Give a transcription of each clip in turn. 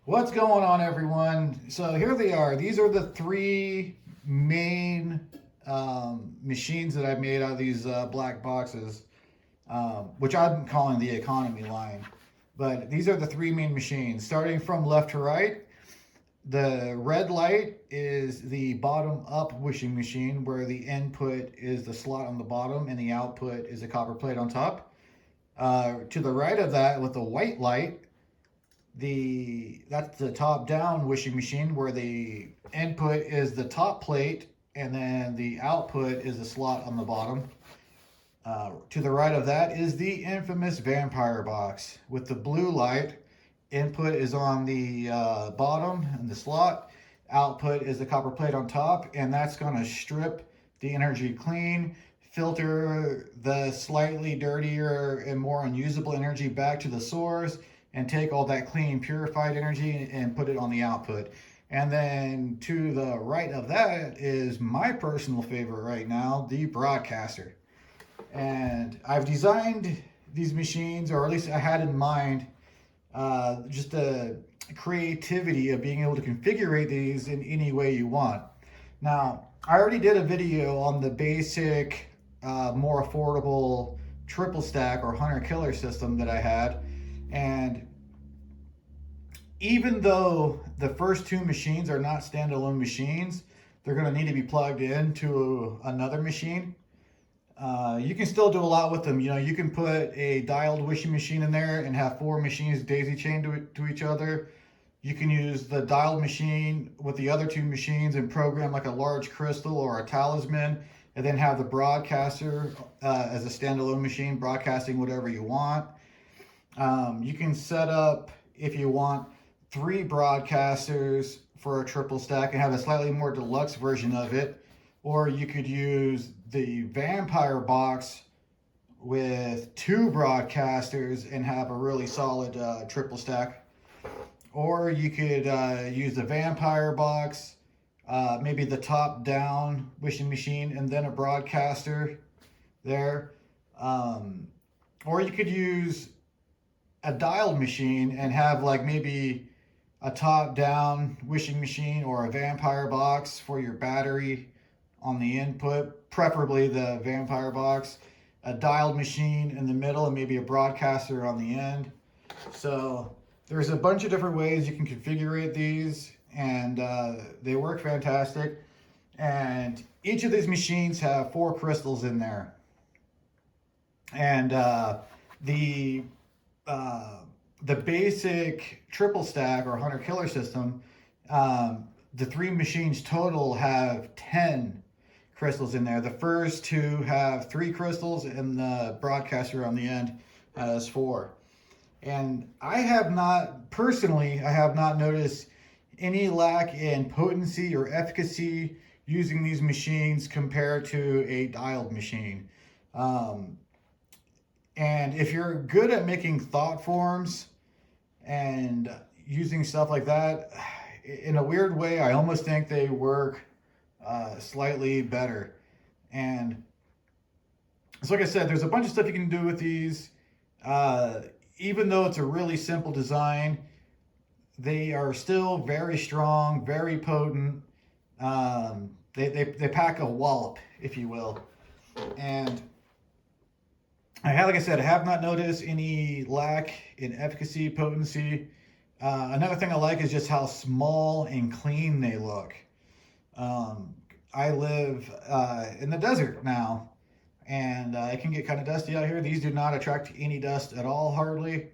What's going on, everyone? So here they are. These are the three main machines that I made out of these black boxes, which I'm calling the economy line. But these are the three main machines. Starting from left to right, the red light is the bottom up wishing machine, where the input is the slot on the bottom and the output is a copper plate on top. To the right of that, with the white light, that's the top down wishing machine, where the input is the top plate and then the output is a slot on the bottom. To the right of that is the infamous vampire box with the blue light. Input is on the bottom and the slot. Output is the copper plate on top, and that's going to strip the energy clean, filter the slightly dirtier and more unusable energy back to the source, and take all that clean, purified energy and put it on the output. And then to the right of that is my personal favorite right now, the broadcaster. And I've designed these machines, or at least I had in mind, just the creativity of being able to configure these in any way you want. Now, I already did a video on the basic, more affordable triple stack or hunter killer system that I had. And even though the first two machines are not standalone machines, they're going to need to be plugged into another machine. You can still do a lot with them. You know, you can put a dialed wishing machine in there and have four machines daisy chained to each other. You can use the dialed machine with the other two machines and program like a large crystal or a talisman, and then have the broadcaster as a standalone machine broadcasting whatever you want. You can set up, if you want, 3 broadcasters for a triple stack and have a slightly more deluxe version of it. Or you could use the vampire box with 2 broadcasters and have a really solid triple stack. Or you could use the vampire box, maybe the top down wishing machine, and then a broadcaster there. Or you could use a dialed machine and have like maybe a top down wishing machine or a vampire box for your battery on the input, preferably the vampire box, a dialed machine in the middle, and maybe a broadcaster on the end. So there's a bunch of different ways you can configure these, and they work fantastic. And each of these machines have 4 crystals in there. And the basic triple stack or hunter killer system, the 3 machines total have 10 crystals in there. The first 2 have 3 crystals, and the broadcaster on the end has 4. And I have not noticed any lack in potency or efficacy using these machines compared to a dialed machine. And if you're good at making thought forms and using stuff like that, in a weird way, I almost think they work slightly better. And so, like I said, there's a bunch of stuff you can do with these. Even though it's a really simple design, they are still very strong, very potent. They pack a wallop, if you will. And like I said, I have not noticed any lack in efficacy, potency. Another thing I like is just how small and clean they look. I live in the desert now, and it can get kind of dusty out here. These do not attract any dust at all, hardly.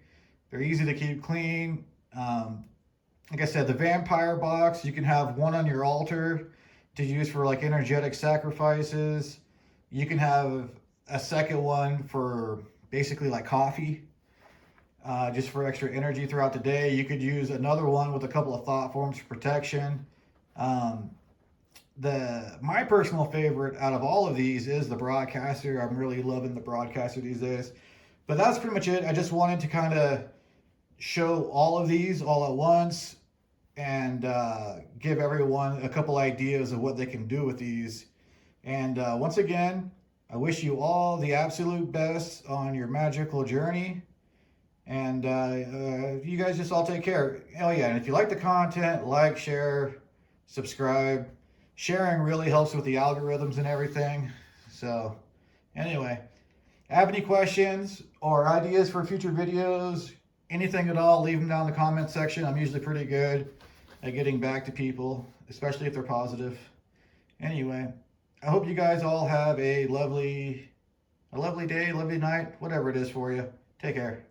They're easy to keep clean. Like I said, the vampire box, you can have one on your altar to use for like energetic sacrifices. You can have a second one for basically like coffee, just for extra energy throughout the day. You could use another one with a couple of thought forms for protection. My personal favorite out of all of these is the broadcaster. I'm really loving the broadcaster these days. But that's pretty much it. I just wanted to kind of show all of these all at once and give everyone a couple ideas of what they can do with these. And once again, I wish you all the absolute best on your magical journey. And you guys just all take care. Oh yeah, and if you like the content, like, share, subscribe. Sharing really helps with the algorithms and everything. So anyway, have any questions or ideas for future videos, anything at all, leave them down in the comment section. I'm usually pretty good at getting back to people, especially if they're positive. Anyway, I hope you guys all have a lovely day, lovely night, whatever it is for you. Take care.